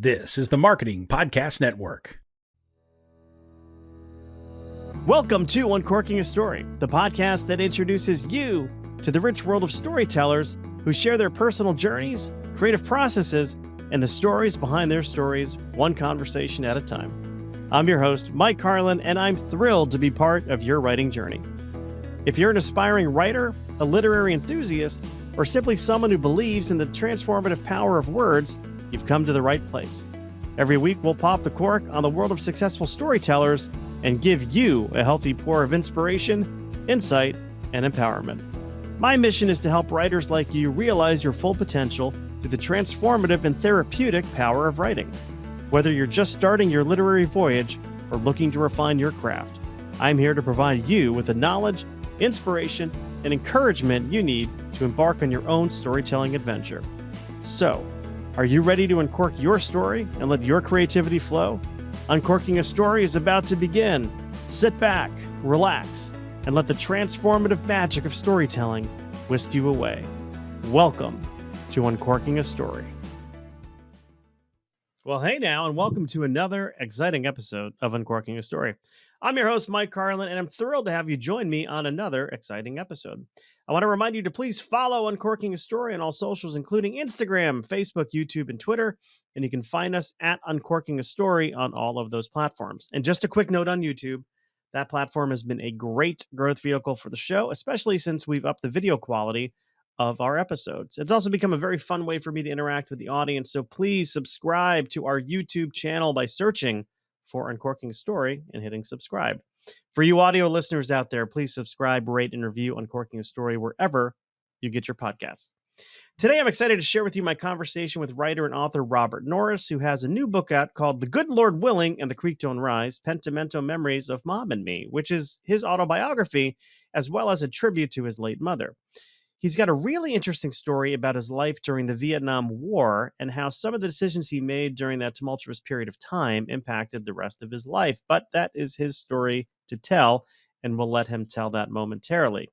This is the Marketing Podcast Network. Welcome to Uncorking a Story, the podcast that introduces you to the rich world of storytellers who share their personal journeys, creative processes, and the stories behind their stories, one conversation at a time. I'm your host, Mike Carlin, and I'm thrilled to be part of your writing journey. If you're an aspiring writer, a literary enthusiast, or simply someone who believes in the transformative power of words, you've come to the right place. Every week, we'll pop the cork on the world of successful storytellers and give you a healthy pour of inspiration, insight, and empowerment. My mission is to help writers like you realize your full potential through the transformative and therapeutic power of writing. Whether you're just starting your literary voyage or looking to refine your craft, I'm here to provide you with the knowledge, inspiration, and encouragement you need to embark on your own storytelling adventure. So, are you ready to uncork your story and let your creativity flow? Uncorking a Story is about to begin. Sit back, relax, and let the transformative magic of storytelling whisk you away. Welcome to Uncorking a Story. Well, hey now, and welcome to another exciting episode of Uncorking a Story. I'm your host, Mike Carlin, and I'm thrilled to have you join me on another exciting episode. I want to remind you to please follow Uncorking a Story on all socials, including Instagram, Facebook, YouTube, and Twitter. And you can find us at Uncorking a Story on all of those platforms. And just a quick note on YouTube, that platform has been a great growth vehicle for the show, especially since we've upped the video quality of our episodes. It's also become a very fun way for me to interact with the audience. So please subscribe to our YouTube channel by searching for Uncorking a Story and hitting subscribe. For you audio listeners out there, please subscribe, rate, and review Uncorking a Story wherever you get your podcasts. Today, I'm excited to share with you my conversation with writer and author Robert Norris, who has a new book out called The Good Lord Willing and the Creek Don't Rise, Pentimento Memories of Mom and Me, which is his autobiography, as well as a tribute to his late mother. He's got a really interesting story about his life during the Vietnam War and how some of the decisions he made during that tumultuous period of time impacted the rest of his life. But that is his story to tell, and we'll let him tell that momentarily.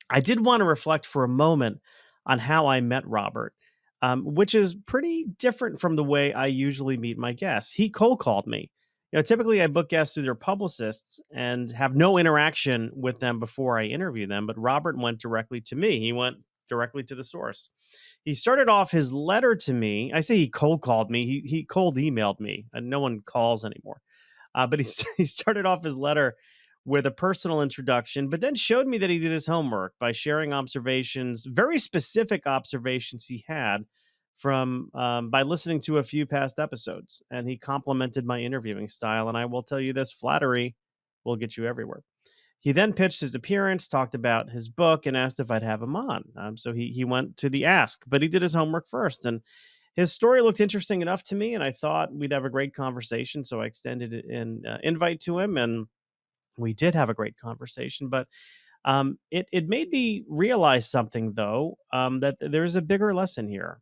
I did want to reflect for a moment on how I met Robert, which is pretty different from the way I usually meet my guests. He cold called me. Typically I book guests through their publicists and have no interaction with them before I interview them, but Robert went directly to me. He went directly to the source. He started off his letter to me. I say he cold called me. He cold emailed me, and no one calls anymore. But he started off his letter with a personal introduction, but then showed me that he did his homework by sharing observations, very specific observations he had from by listening to a few past episodes. And he complimented my interviewing style. And I will tell you this, flattery will get you everywhere. He then pitched his appearance, talked about his book, and asked if I'd have him on. So he went to the ask, but he did his homework first. And his story looked interesting enough to me, and I thought we'd have a great conversation. So I extended an invite to him, and we did have a great conversation. But it made me realize something, though, that there's a bigger lesson here.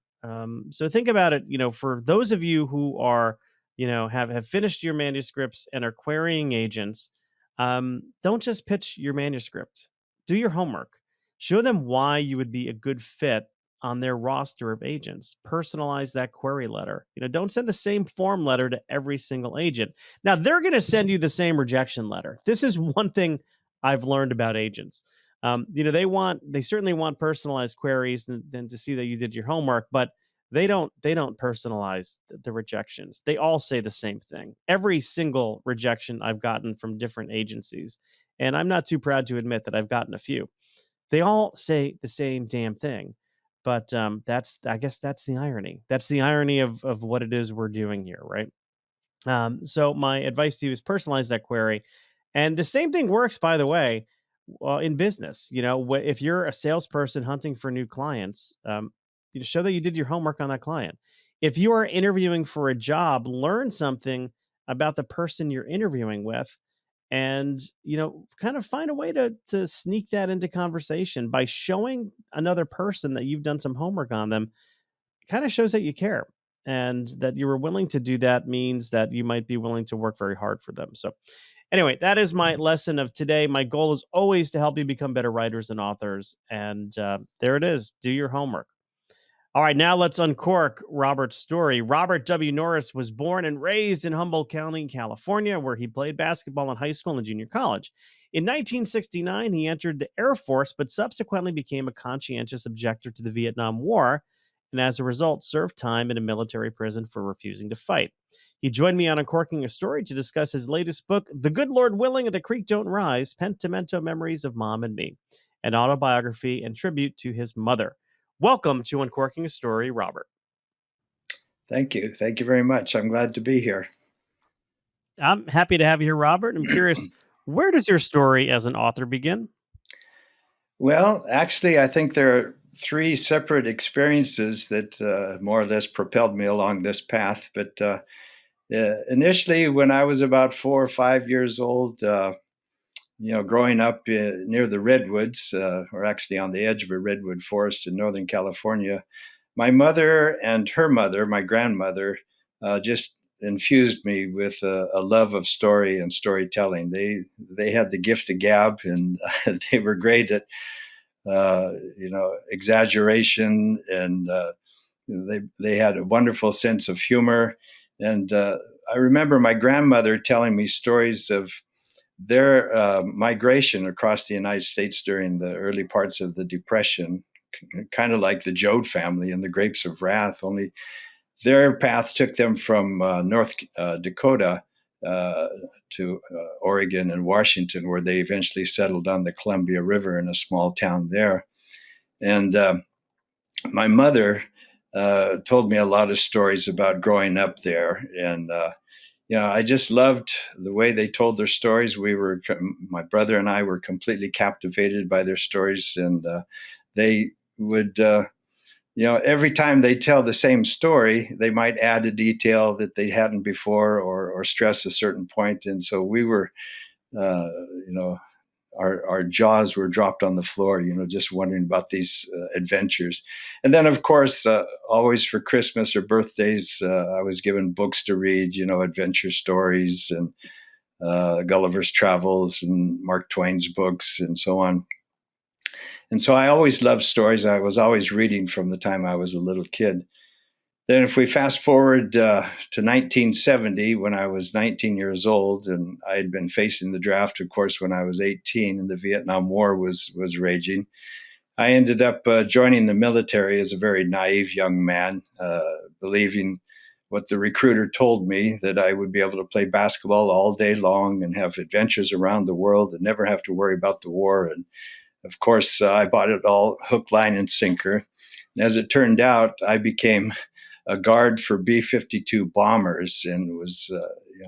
So think about it, for those of you who are, have finished your manuscripts and are querying agents, don't just pitch your manuscript. Do your homework. Show them why you would be a good fit on their roster of agents. Personalize that query letter. Don't send the same form letter to every single agent. Now, they're going to send you the same rejection letter. This is one thing I've learned about agents. They certainly want personalized queries than to see that you did your homework, but they don't personalize the rejections. They all say the same thing. Every single rejection I've gotten from different agencies, and I'm not too proud to admit that I've gotten a few, they all say the same damn thing. But I guess that's the irony. That's the irony of what it is we're doing here, right? So my advice to you is personalize that query. And the same thing works, by the way, in business. If you're a salesperson hunting for new clients, show that you did your homework on that client. If you are interviewing for a job, learn something about the person you're interviewing with, and kind of find a way to sneak that into conversation by showing another person that you've done some homework on them. Kind of shows that you care, and that you were willing to do that means that you might be willing to work very hard for them. So anyway, that is my lesson of today. My goal is always to help you become better writers and authors. And there it is. Do your homework. All right, now let's uncork Robert's story. Robert W. Norris was born and raised in Humboldt County, California, where he played basketball in high school and junior college. In 1969, he entered the Air Force, but subsequently became a conscientious objector to the Vietnam War, and as a result, served time in a military prison for refusing to fight. He joined me on Uncorking a Story to discuss his latest book, The Good Lord Willing and the Creek Don't Rise, Pentimento Memories of Mom and Me, an autobiography and tribute to his mother. Welcome to Uncorking a Story, Robert. Thank you. Thank you very much. I'm glad to be here. I'm happy to have you here, Robert. I'm curious, where does your story as an author begin? Well, actually, I think there are three separate experiences that more or less propelled me along this path. But initially, when I was about 4 or 5 years old, growing up near the redwoods, or actually on the edge of a redwood forest in Northern California, my mother and her mother, my grandmother, just infused me with a love of story and storytelling. They had the gift of gab, and they were great at exaggeration, and they had a wonderful sense of humor. And I remember my grandmother telling me stories of their migration across the United States during the early parts of the Depression, kind of like the Joad family and the Grapes of Wrath, only their path took them from North Dakota to Oregon and Washington, where they eventually settled on the Columbia River in a small town there. And my mother told me a lot of stories about growing up there. And I just loved the way they told their stories. My brother and I were completely captivated by their stories, and they would, every time they tell the same story, they might add a detail that they hadn't before, or stress a certain point. And so we were, our jaws were dropped on the floor, just wondering about these adventures. And then, of course, always for Christmas or birthdays, I was given books to read, adventure stories and Gulliver's Travels and Mark Twain's books and so on. And so I always loved stories. I was always reading from the time I was a little kid. Then if we fast forward to 1970, when I was 19 years old, and I had been facing the draft, of course, when I was 18, and the Vietnam War was raging, I ended up joining the military as a very naive young man, believing what the recruiter told me, that I would be able to play basketball all day long and have adventures around the world and never have to worry about the war. And of course, I bought it all hook, line, and sinker. And as it turned out, I became a guard for B-52 bombers, and was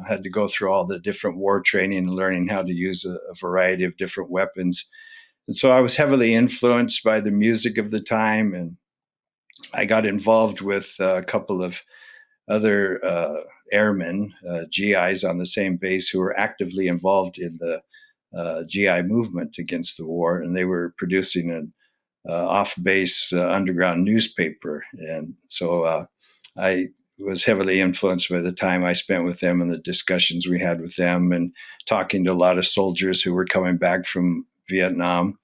had to go through all the different war training and learning how to use a variety of different weapons. And so I was heavily influenced by the music of the time, and I got involved with a couple of other airmen, GIs on the same base, who were actively involved in the GI movement against the war, and they were producing an off-base underground newspaper. And so I was heavily influenced by the time I spent with them and the discussions we had with them, and talking to a lot of soldiers who were coming back from Vietnam.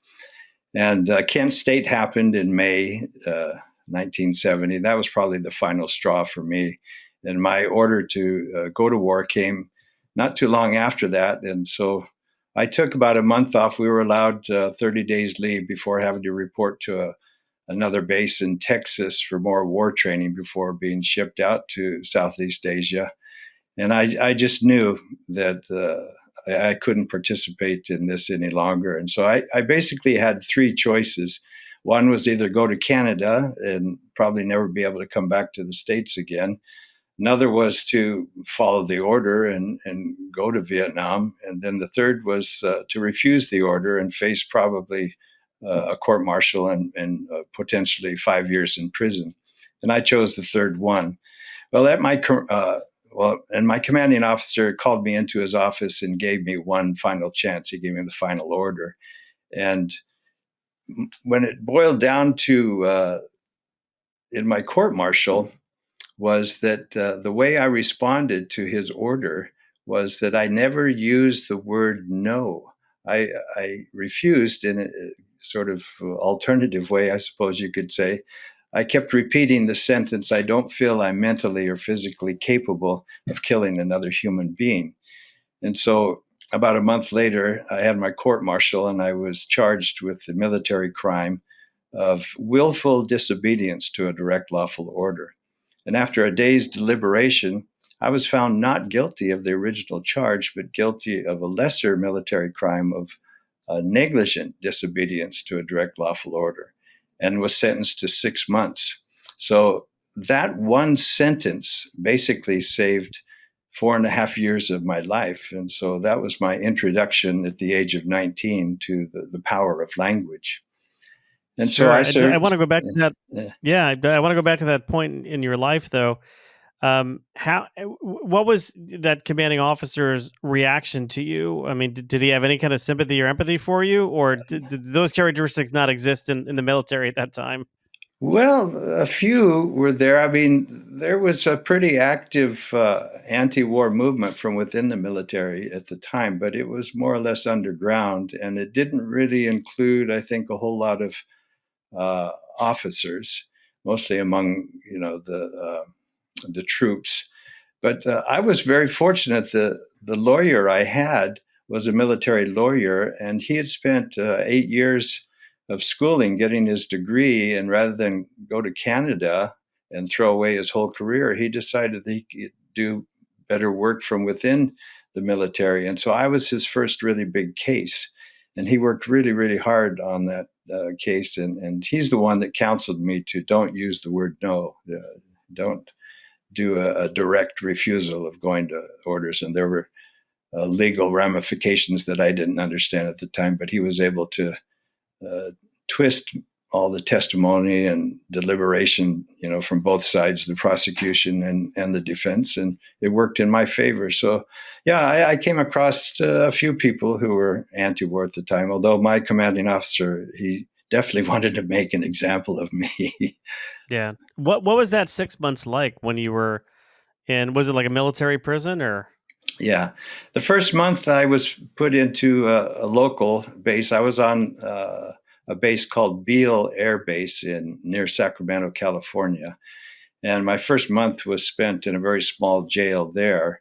And Kent State happened in May 1970. That was probably the final straw for me. And my order to go to war came not too long after that. And so I took about a month off. We were allowed 30 days leave before having to report to another base in Texas for more war training before being shipped out to Southeast Asia. And I just knew that I couldn't participate in this any longer. And so I basically had three choices. One was either go to Canada and probably never be able to come back to the States again. Another was to follow the order and go to Vietnam. And then the third was to refuse the order and face probably a court-martial and potentially 5 years in prison. And I chose the third one. Well, and my commanding officer called me into his office and gave me one final chance. He gave me the final order. And when it boiled down to in my court-martial, was that the way I responded to his order was that I never used the word no. I refused in a sort of alternative way, I suppose you could say. I kept repeating the sentence, I don't feel I'm mentally or physically capable of killing another human being. And so about a month later, I had my court martial and I was charged with the military crime of willful disobedience to a direct lawful order. And after a day's deliberation, I was found not guilty of the original charge, but guilty of a lesser military crime of negligent disobedience to a direct lawful order, and was sentenced to 6 months. So that one sentence basically saved 4.5 years of my life. And so that was my introduction at the age of 19 to the power of language. And Sure. so I I served. want to go back to that. Yeah. Yeah, I want to go back to that point in your life, though. What was that commanding officer's reaction to you? I mean, did he have any kind of sympathy or empathy for you, or did those characteristics not exist in the military at that time? Well, a few were there. I mean, there was a pretty active anti-war movement from within the military at the time, but it was more or less underground, and it didn't really include, I think, a whole lot of officers, mostly among the troops. But I was very fortunate. The lawyer I had was a military lawyer, and he had spent 8 years of schooling getting his degree. And rather than go to Canada and throw away his whole career, he decided that he could do better work from within the military. And so I was his first really big case. And he worked really, really hard on that case. And he's the one that counseled me to don't use the word no. Don't do a direct refusal of going to orders. And there were legal ramifications that I didn't understand at the time, but he was able to twist all the testimony and deliberation, from both sides, the prosecution and the defense, and it worked in my favor. So, yeah, I came across a few people who were anti-war at the time, although my commanding officer, he definitely wanted to make an example of me. Yeah. What was that 6 months like when you were in? Was it like a military prison or? Yeah. The first month I was put into a local base. I was on a base called Beale Air Base near Sacramento, California. And my first month was spent in a very small jail there.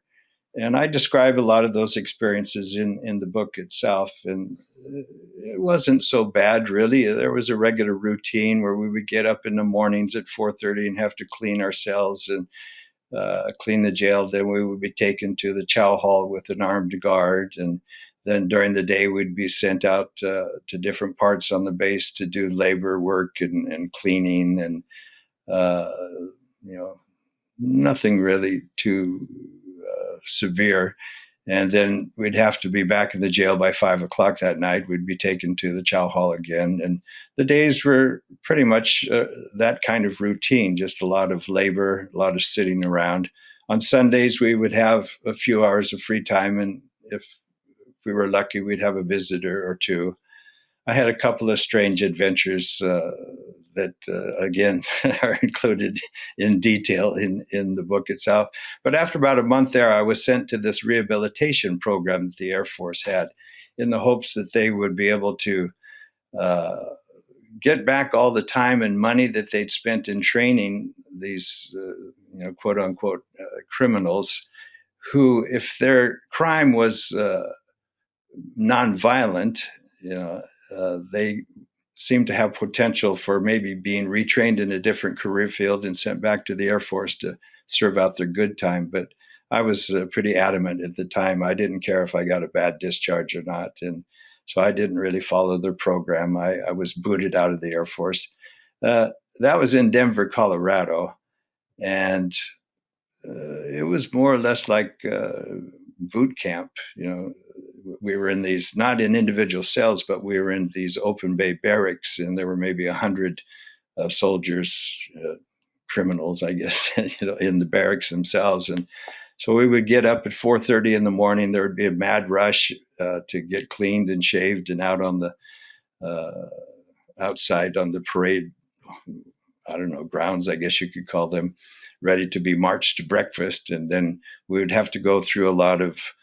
And I describe a lot of those experiences in the book itself. And it wasn't so bad, really. There was a regular routine where we would get up in the mornings at 4:30 and have to clean our cells and clean the jail. Then we would be taken to the chow hall with an armed guard. And then during the day, we'd be sent out to different parts on the base to do labor work and cleaning and, nothing really too severe. And then we'd have to be back in the jail by 5 o'clock that night. We'd be taken to the chow hall again. And the days were pretty much that kind of routine, just a lot of labor, a lot of sitting around. On Sundays, we would have a few hours of free time. And if we were lucky, we'd have a visitor or two. I had a couple of strange adventures that, again, are included in detail in the book itself. But after about a month there, I was sent to this rehabilitation program that the Air Force had in the hopes that they would be able to get back all the time and money that they'd spent in training these, quote unquote, criminals who, if their crime was nonviolent, they seem to have potential for maybe being retrained in a different career field and sent back to the Air Force to serve out their good time. But I was pretty adamant at the time. I didn't care if I got a bad discharge or not. And so I didn't really follow their program. I was booted out of the Air Force. That was in Denver, Colorado. And it was more or less like boot camp. We were in these, not in individual cells, but we were in these open bay barracks, and there were maybe 100 soldiers, criminals, I guess, in the barracks themselves. And so we would get up at 4:30 in the morning. There would be a mad rush to get cleaned and shaved and out on the outside on the parade, I don't know, grounds, I guess you could call them, ready to be marched to breakfast. And then we would have to go through a lot of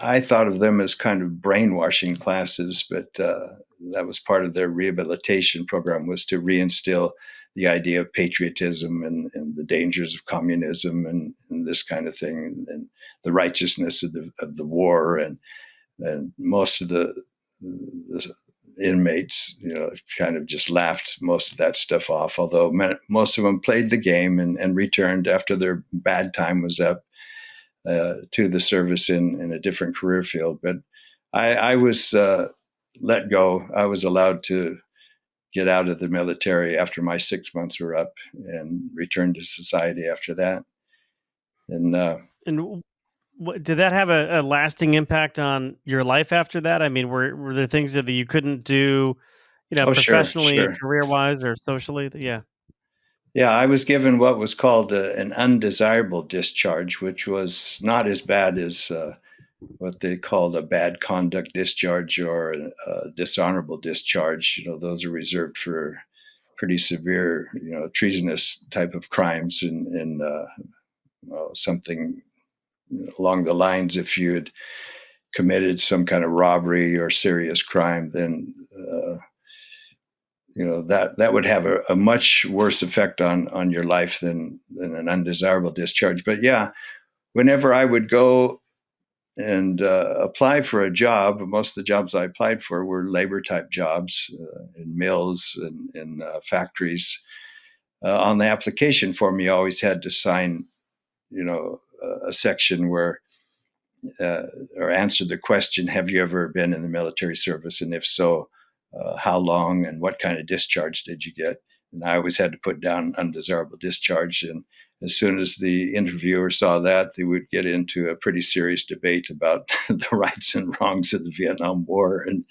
I thought of them as kind of brainwashing classes, but that was part of their rehabilitation program, was to reinstill the idea of patriotism and the dangers of communism and this kind of thing, and the righteousness of the war. And most of the inmates, kind of just laughed most of that stuff off, although most of them played the game and returned after their bad time was up to the service in a different career field. But I was let go. I was allowed to get out of the military after my 6 months were up and return to society after that. And And did that have a lasting impact on your life after that? I mean, were there things that you couldn't do, oh, sure, professionally, sure. career wise, or socially? Yeah. Yeah, I was given what was called an undesirable discharge, which was not as bad as what they called a bad conduct discharge or a dishonorable discharge. Those are reserved for pretty severe, treasonous type of crimes and something along the lines, if you had committed some kind of robbery or serious crime, then that would have a much worse effect on your life than an undesirable discharge. But yeah, whenever I would go and apply for a job, most of the jobs I applied for were labor type jobs in mills and in factories. On the application form, you always had to sign, a section where or answer the question, have you ever been in the military service? And if so, how long and what kind of discharge did you get? And I always had to put down undesirable discharge. And as soon as the interviewer saw that, they would get into a pretty serious debate about the rights and wrongs of the Vietnam War. And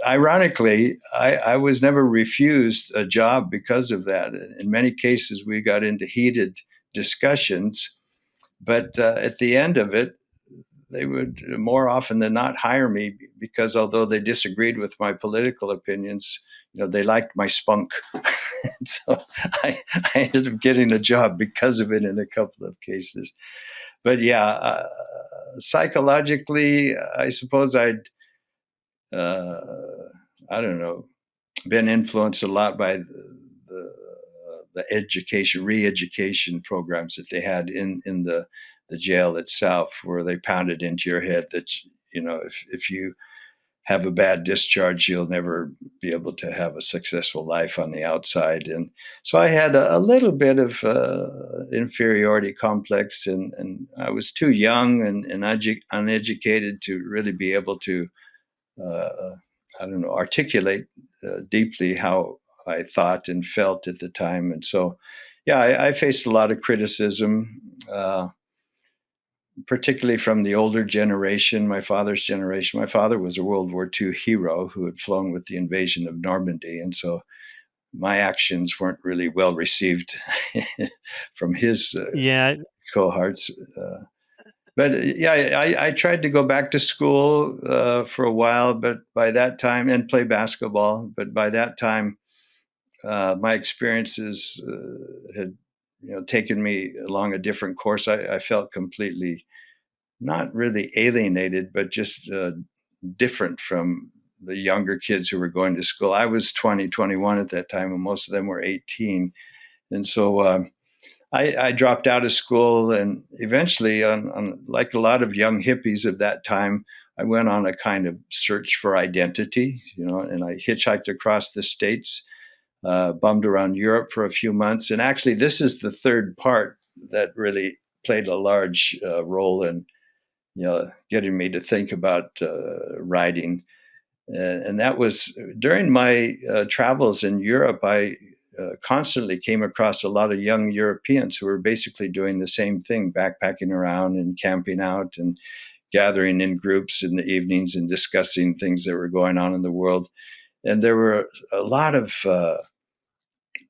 ironically, I was never refused a job because of that. In many cases, we got into heated discussions, but at the end of it, they would more often than not hire me because although they disagreed with my political opinions, they liked my spunk. So I ended up getting a job because of it in a couple of cases. But yeah, psychologically, I suppose I don't know, been influenced a lot by the education, re-education programs that they had in the jail itself, where they pounded into your head that, if you have a bad discharge, you'll never be able to have a successful life on the outside. And so I had a little bit of inferiority complex, and I was too young and uneducated to really be able to, articulate deeply how I thought and felt at the time. And so, yeah, I faced a lot of criticism, particularly from the older generation, my father's generation. My father was a World War II hero who had flown with the invasion of Normandy. And so my actions weren't really well received from his Yeah. cohorts. But yeah, I tried to go back to school for a while, but by that time, and play basketball. But by that time, my experiences had taken me along a different course. I felt completely not really alienated, but just different from the younger kids who were going to school. I was 20, 21 at that time, and most of them were 18. And so I dropped out of school, and eventually, on like a lot of young hippies of that time, I went on a kind of search for identity, and I hitchhiked across the states, bummed around Europe for a few months. And actually, this is the third part that really played a large role in getting me to think about writing. And that was during my travels in Europe. I constantly came across a lot of young Europeans who were basically doing the same thing, backpacking around and camping out and gathering in groups in the evenings and discussing things that were going on in the world. And there were a lot of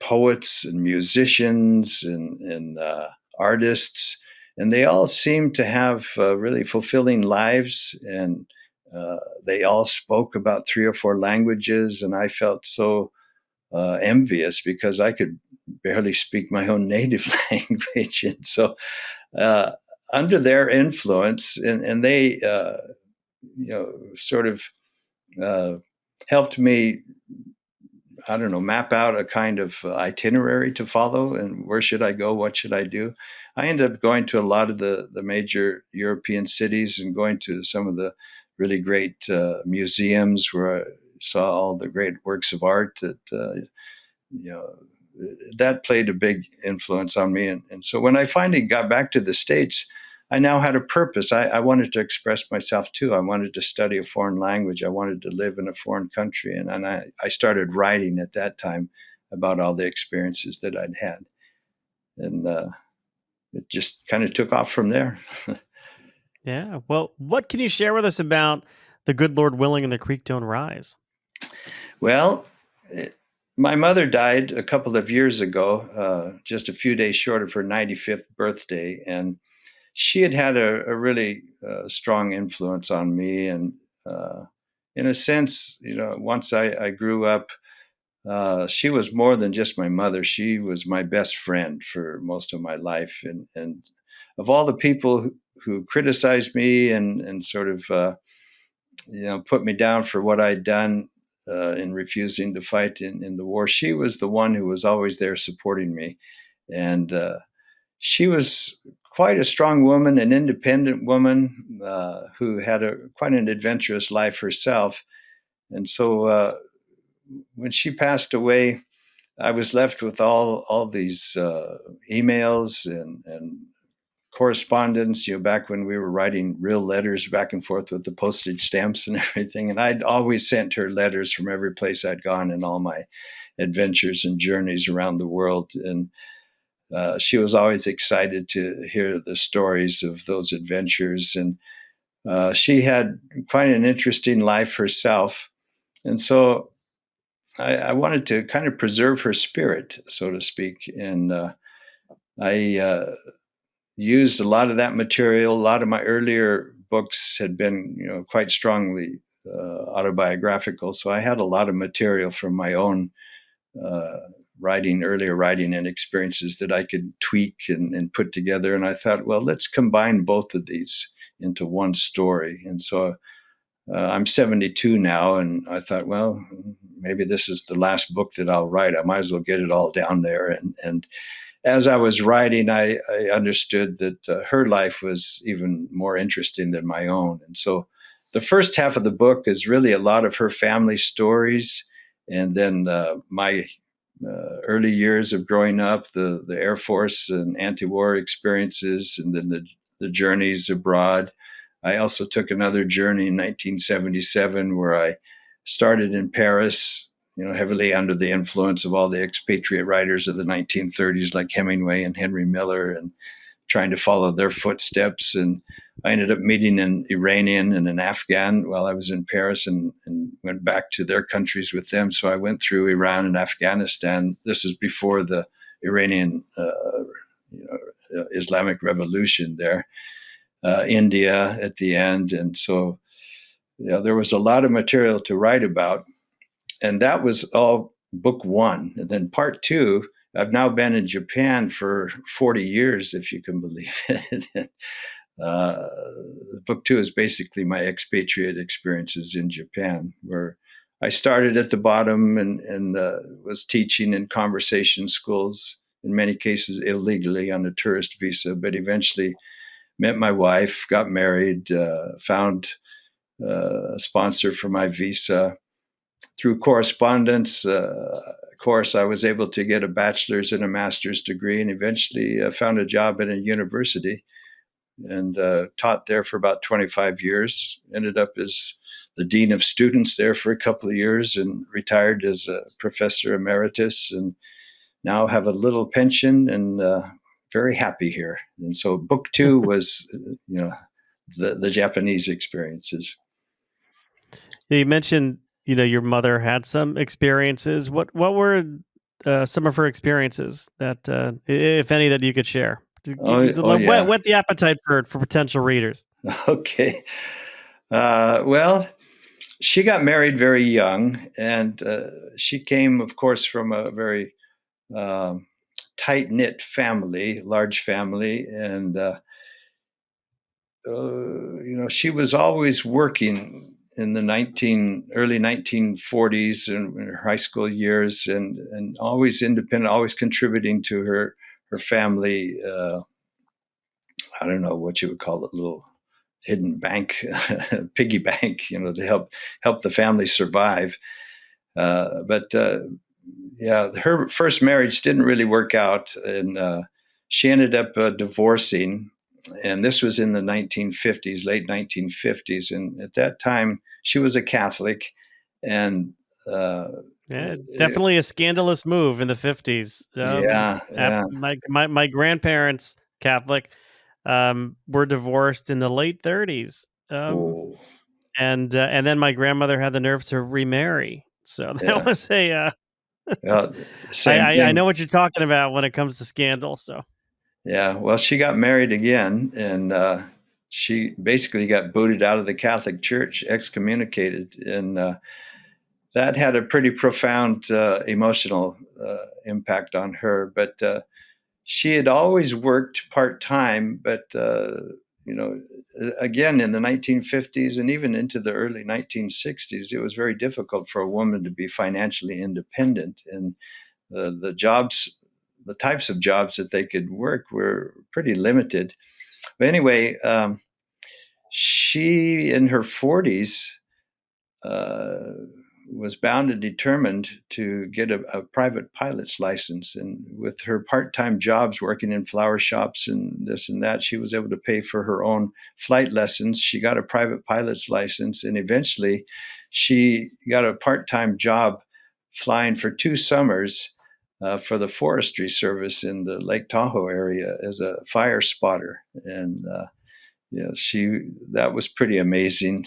poets and musicians and artists, and they all seemed to have really fulfilling lives, and they all spoke about 3 or 4 languages, and I felt so envious because I could barely speak my own native language. And so under their influence, and they, sort of helped me, I don't know, map out a kind of itinerary to follow, and where should I go? What should I do? I ended up going to a lot of the major European cities and going to some of the really great museums where I saw all the great works of art that, you know, that played a big influence on me. And so when I finally got back to the States, I now had a purpose. I wanted to express myself too. I wanted to study a foreign language. I wanted to live in a foreign country. And I started writing at that time about all the experiences that I'd had. And it just kind of took off from there. Yeah. Well, what can you share with us about The Good Lord Willing and The Creek Don't Rise? Well, my mother died a couple of years ago, just a few days short of her 95th birthday. And she had had a really strong influence on me. And in a sense, once I grew up, she was more than just my mother. She was my best friend for most of my life. And of all the people who criticized me and sort of, put me down for what I'd done in refusing to fight in the war, she was the one who was always there supporting me. And she was quite a strong woman, an independent woman who had quite an adventurous life herself. And so when she passed away, I was left with all these emails and correspondence, back when we were writing real letters back and forth with the postage stamps and everything. And I'd always sent her letters from every place I'd gone in all my adventures and journeys around the world. And she was always excited to hear the stories of those adventures. And she had quite an interesting life herself. And so I wanted to kind of preserve her spirit, so to speak. And I used a lot of that material. A lot of my earlier books had been, quite strongly autobiographical. So I had a lot of material from my own earlier writing and experiences that I could tweak and put together. And I thought, well, let's combine both of these into one story. And so I'm 72 now, and I thought, well, maybe this is the last book that I'll write. I might as well get it all down there. And as I was writing, I understood that her life was even more interesting than my own. And so the first half of the book is really a lot of her family stories, and then my early years of growing up, the Air Force and anti-war experiences, and then the journeys abroad. I also took another journey in 1977 where I started in Paris, heavily under the influence of all the expatriate writers of the 1930s like Hemingway and Henry Miller, and trying to follow their footsteps. And I ended up meeting an Iranian and an Afghan while I was in Paris, and went back to their countries with them. So I went through Iran and Afghanistan. This is before the Iranian Islamic Revolution there. India at the end. And so there was a lot of material to write about. And that was all book one. And then part two, I've now been in Japan for 40 years, if you can believe it. Book two is basically my expatriate experiences in Japan, where I started at the bottom and was teaching in conversation schools, in many cases illegally on a tourist visa, but eventually met my wife, got married, found a sponsor for my visa. Through correspondence, of course, I was able to get a bachelor's and a master's degree, and eventually found a job at a university and taught there for about 25 years. Ended up as the dean of students there for a couple of years and retired as a professor emeritus, and now have a little pension and very happy here. And so book two was, the Japanese experiences. You mentioned, your mother had some experiences. What were some of her experiences that, if any, that you could share? Yeah. Whet the appetite for potential readers. Okay. Well, she got married very young, and she came, of course, from a very tight-knit family, large family. And she was always working in the early 1940s and in her high school years, and always independent, always contributing to her family. I don't know what you would call it, little hidden bank, piggy bank, to help the family survive. But her first marriage didn't really work out, and she ended up divorcing. And this was in the 1950s, late 1950s. And at that time, she was a Catholic. And definitely a scandalous move in the 50s. Yeah. My grandparents, Catholic, were divorced in the late 30s. Oh, And then my grandmother had the nerve to remarry. So that was a. same I thing. know what you're talking about when it comes to scandal. So Yeah, well, she got married again, and she basically got booted out of the Catholic Church, excommunicated, and that had a pretty profound emotional impact on her. But she had always worked part time, but again, in the 1950s and even into the early 1960s, it was very difficult for a woman to be financially independent, and the types of jobs that they could work were pretty limited. But anyway, she in her 40s was bound and determined to get a private pilot's license. And with her part-time jobs working in flower shops and this and that, she was able to pay for her own flight lessons. She got a private pilot's license, and eventually she got a part-time job flying for 2 summers for the Forestry Service in the Lake Tahoe area as a fire spotter. And that was pretty amazing.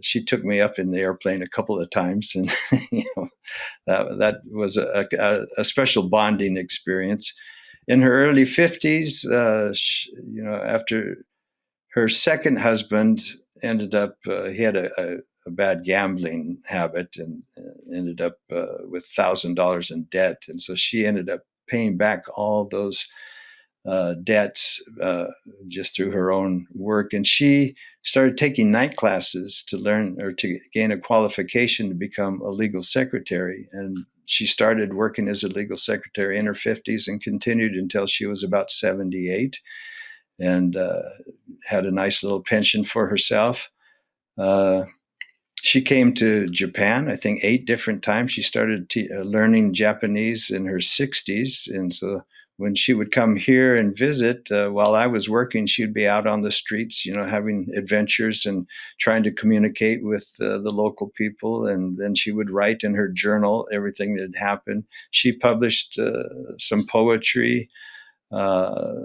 She took me up in the airplane a couple of times, and that was a special bonding experience. In her early 50s, after her second husband ended up, he had a bad gambling habit and ended up with $1,000 in debt, and so she ended up paying back all those debts just through her own work. And she started taking night classes to learn or to gain a qualification to become a legal secretary. And she started working as a legal secretary in her 50s and continued until she was about 78, and had a nice little pension for herself. She came to Japan, I think, 8 different times. She started learning Japanese in her 60s. And so when she would come here and visit, while I was working, she'd be out on the streets, having adventures and trying to communicate with the local people. And then she would write in her journal everything that had happened. She published some poetry.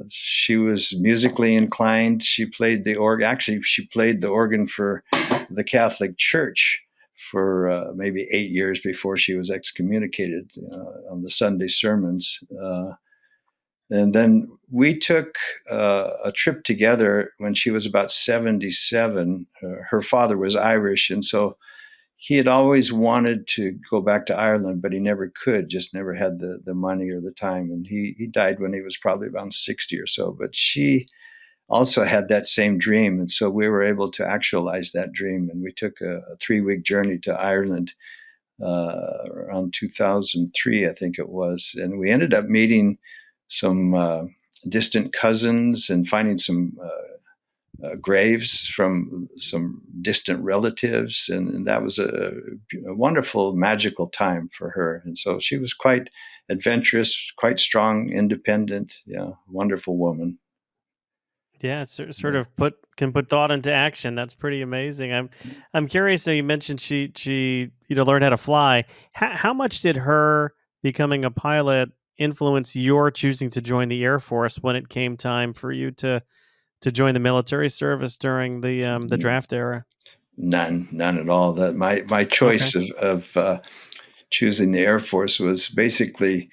She was musically inclined. She played the organ. Actually, she played the organ for the Catholic Church for maybe 8 years before she was excommunicated on the Sunday sermons. And then we took a trip together when she was about 77. Her father was Irish, and so he had always wanted to go back to Ireland, but he never could, just never had the money or the time. And he died when he was probably around 60 or so. But she also had that same dream. And so we were able to actualize that dream. And we took a 3-week journey to Ireland around 2003, I think it was. And we ended up meeting some distant cousins and finding some graves from some distant relatives. And that was a wonderful, magical time for her. And so she was quite adventurous, quite strong, independent, wonderful woman. yeah, it's sort of can put thought into action. That's pretty amazing. I'm curious. So you mentioned she learned how to fly. How much did her becoming a pilot influence your choosing to join the Air Force when it came time for you to join the military service during the draft era? None at all. That my choice of choosing the Air Force was basically,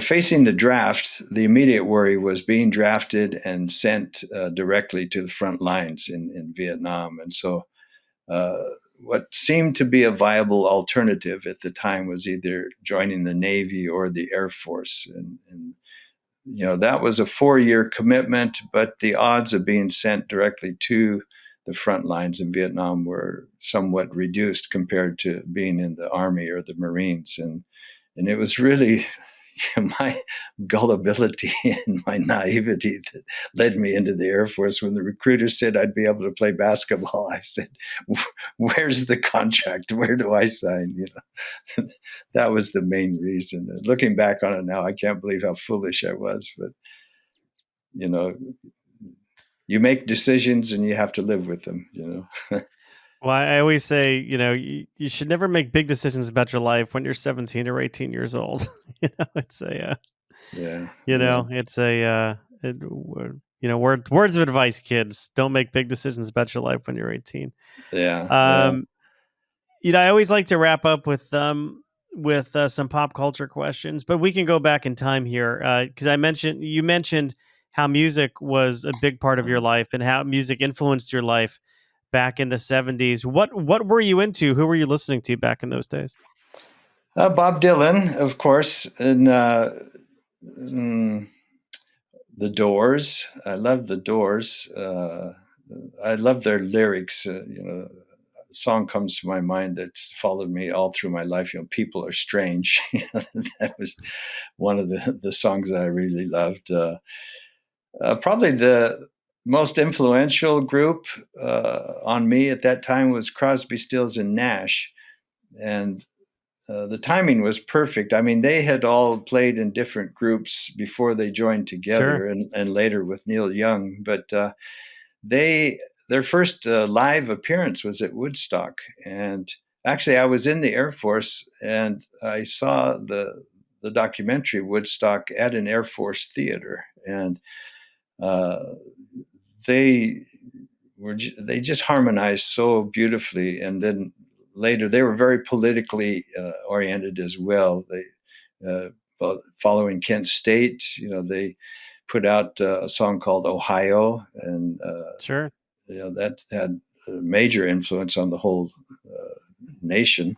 facing the draft. The immediate worry was being drafted and sent directly to the front lines in Vietnam. And so what seemed to be a viable alternative at the time was either joining the Navy or the Air Force. And that was a 4-year commitment, but the odds of being sent directly to the front lines in Vietnam were somewhat reduced compared to being in the Army or the Marines. And it was really my gullibility and my naivety that led me into the Air Force. When the recruiter said I'd be able to play basketball, I said, "Where's the contract? Where do I sign?" That was the main reason. And looking back on it now, I can't believe how foolish I was. But you make decisions and you have to live with them. Well, I always say, you should never make big decisions about your life when you're 17 or 18 years old. It's a, Yeah. it's a, words of advice, kids. Don't make big decisions about your life when you're 18. Yeah. I always like to wrap up with some pop culture questions, but we can go back in time here because you mentioned how music was a big part of your life and how music influenced your life back in the 70s. What were you into? Who were you listening to back in those days? Bob Dylan, of course, and the Doors. I love the Doors. I love their lyrics. A song comes to my mind that's followed me all through my life. People are strange. That was one of the songs that I really loved. Probably the most influential group on me at that time was Crosby, Stills, and Nash. And the timing was perfect. I mean, they had all played in different groups before they joined together, Sure. and later with Neil Young. But their first live appearance was at Woodstock. And actually, I was in the Air Force, and I saw the documentary Woodstock at an Air Force theater. And they just harmonized so beautifully. And then later, they were very politically oriented as well. They following Kent State, they put out a song called Ohio, and Sure. that had a major influence on the whole nation.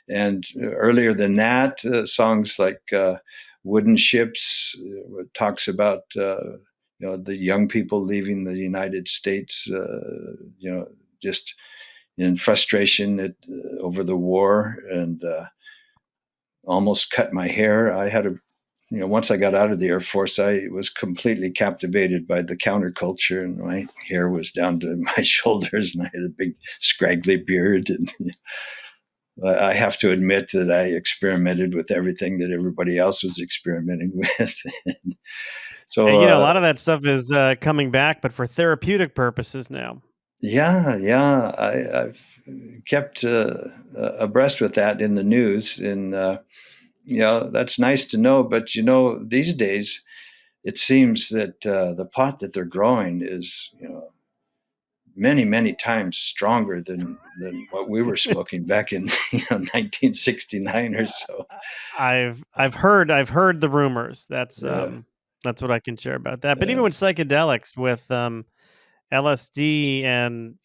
And earlier than that, songs like Wooden Ships talks about the young people leaving the United States, just in frustration over the war, and almost cut my hair. I had once I got out of the Air Force, I was completely captivated by the counterculture, and my hair was down to my shoulders, and I had a big scraggly beard. And I have to admit that I experimented with everything that everybody else was experimenting with. So, and, a lot of that stuff is coming back, but for therapeutic purposes now. Yeah. I've kept abreast with that in the news, and that's nice to know. But these days, it seems that the pot that they're growing is many, many times stronger than what we were smoking back in 1969 or so. I've heard the rumors. That's what I can share about that. But even with psychedelics, with LSD and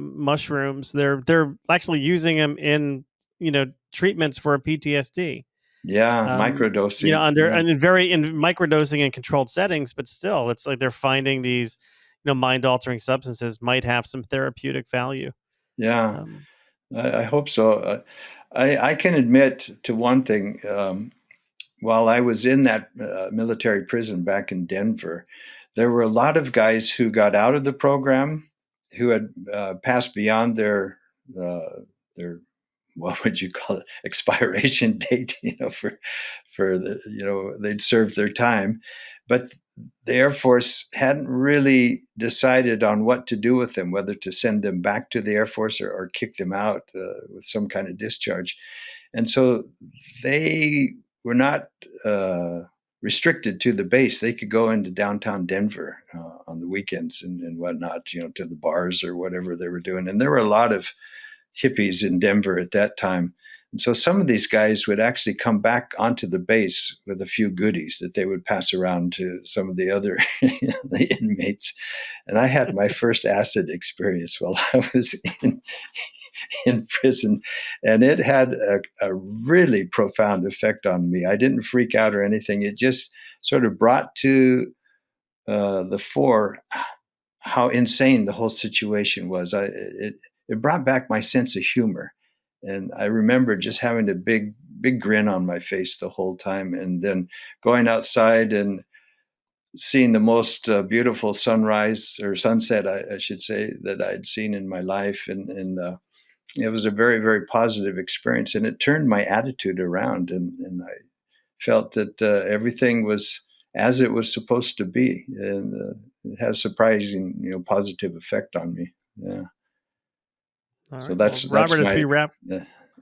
mushrooms, they're actually using them in treatments for PTSD. Microdosing. And in microdosing and controlled settings, but still, it's like they're finding these mind altering substances might have some therapeutic value. Yeah, I hope so. I can admit to one thing. While I was in that military prison back in Denver, there were a lot of guys who got out of the program who had passed beyond their what would you call it, expiration date, for the, they'd served their time, but the Air Force hadn't really decided on what to do with them, whether to send them back to the Air Force or kick them out with some kind of discharge. And so they were not restricted to the base. They could go into downtown Denver on the weekends and whatnot, to the bars or whatever they were doing. And there were a lot of hippies in Denver at that time. And so some of these guys would actually come back onto the base with a few goodies that they would pass around to some of the other the inmates. And I had my first acid experience while I was in prison, and it had a really profound effect on me. I didn't freak out or anything. It just sort of brought to the fore how insane the whole situation was. It brought back my sense of humor. And I remember just having a big grin on my face the whole time, and then going outside and seeing the most beautiful sunrise or sunset, I should say, that I'd seen in my life. And it was a very, very positive experience. And it turned my attitude around. And I felt that everything was as it was supposed to be. And it has surprising, positive effect on me. Yeah. All So right. that's Robert, my, as we wrap.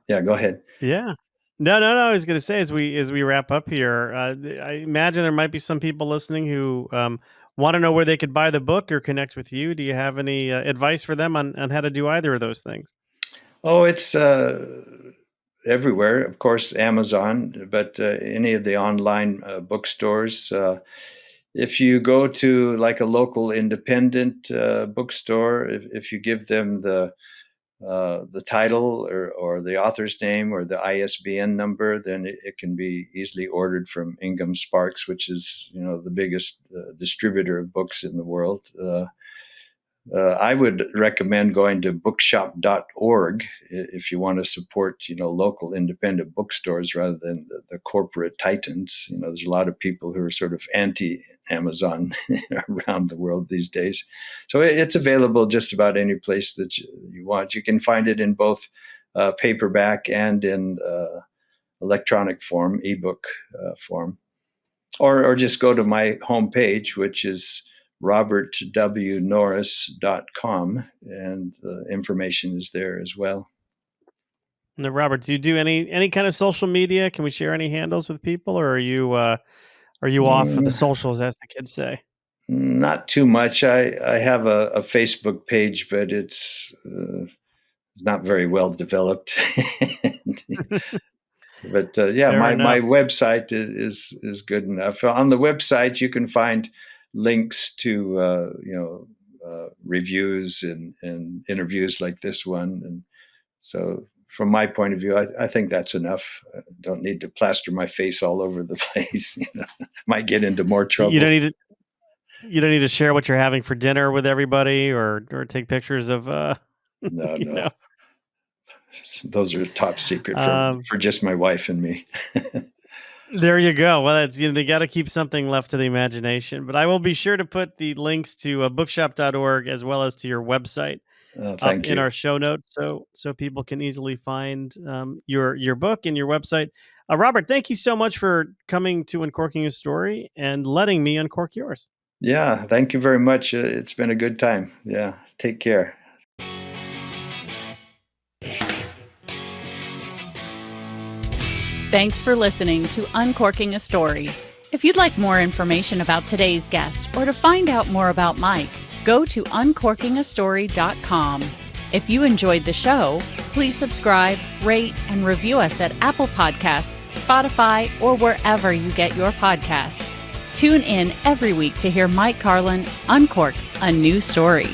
Yeah, go ahead. Yeah. No. I was going to say, as we wrap up here, I imagine there might be some people listening who want to know where they could buy the book or connect with you. Do you have any advice for them on how to do either of those things? Oh, it's everywhere. Of course, Amazon, but any of the online bookstores. If you go to like a local independent bookstore, if you give them the title or the author's name or the ISBN number, then it can be easily ordered from Ingham Sparks, which is the biggest distributor of books in the world. I would recommend going to bookshop.org if you want to support, local independent bookstores rather than the corporate titans. There's a lot of people who are sort of anti-Amazon around the world these days. So it's available just about any place that you want. You can find it in both paperback and in electronic form, ebook form. Or just go to my homepage, which is robertwnorris.com, and the information is there as well. Now, Robert, do you do any kind of social media? Can we share any handles with people, or are you off for the socials, as the kids say? Not too much. I have a Facebook page, but it's not very well developed. But my website is good enough. On the website, you can find links to reviews and interviews like this one, and so from my point of view, I think that's enough. I don't need to plaster my face all over the place. Might get into more trouble. You don't need to share what you're having for dinner with everybody, or take pictures of. No. Those are top secret for just my wife and me. There you go. Well, that's they got to keep something left to the imagination. But I will be sure to put the links to bookshop.org as well as to your website in our show notes, so people can easily find your book and your website. Robert, thank you so much for coming to Uncorking a Story and letting me uncork yours. Yeah, thank you very much. It's been a good time. Yeah, take care. Thanks for listening to Uncorking a Story. If you'd like more information about today's guest or to find out more about Mike, go to uncorkingastory.com. If you enjoyed the show, please subscribe, rate, and review us at Apple Podcasts, Spotify, or wherever you get your podcasts. Tune in every week to hear Mike Carlin uncork a new story.